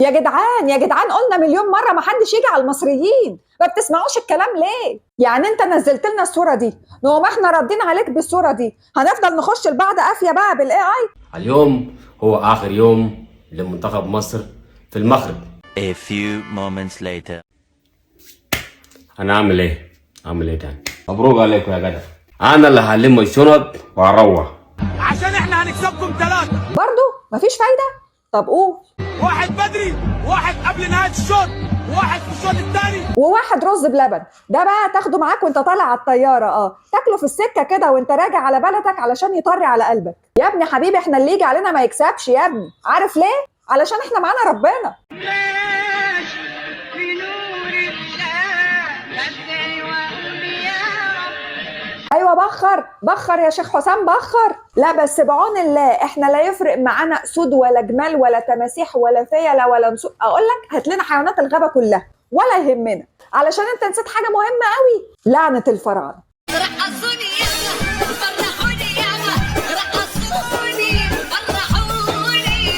يا جدعان يا جدعان، قلنا مليون مرة ما حدش يجي على المصريين، ما بتسمعوش الكلام ليه؟ يعني انت نزلت لنا الصورة دي، نقوم احنا ردين عليك بالصورة دي، هنفضل نخش لبعض قافية بقى بالاي اي؟ اليوم هو آخر يوم لمنتخب مصر في المغرب. A few moments later. أنا أعمل إيه؟ أعمل إيه تاني؟ مبروك عليكم يا جدع. أنا اللي هلم الشنط وهروح. عشان احنا هنكسبكم 3. برضو مفيش فايدة؟ طب قول. واحد بدري، واحد قبل نهاية الشوط، وواحد في الشوط الثاني، وواحد رز بلبن، ده بقى تاخده معاك وانت طالع على الطيارة، تاكله في السكة كده وانت راجع على بلدك علشان يطري على قلبك. يا ابني حبيبي، احنا اللي يجي علينا ما يكسبش يا ابني، عارف ليه؟ علشان احنا معانا ربنا. ايوه بخر بخر يا شيخ حسام بخر. لا بس بعون الله احنا لا يفرق معانا اسود ولا جمال ولا تماسيح ولا فيله ولا نسوق، اقول لك هات لنا حيوانات الغابه كلها ولا يهمنا، علشان انت نسيت حاجه مهمه قوي، لعنه الفراعنه. رقصوني يلا فرحوني يلا رقصوني فرحوني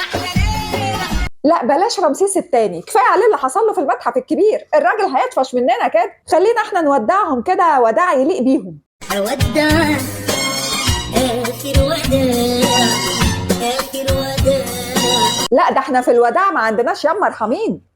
احلى ليله. لا بلاش رمسيس الثاني، كفايه عليه اللي حصل له في المتحف الكبير، الراجل هيطفش مننا كده، خلينا احنا نودعهم كده وداع يليق بيهم. الوداع آخر وداع آخر وداع. لا ده احنا في الوداع ما عندناش يا مرحمين.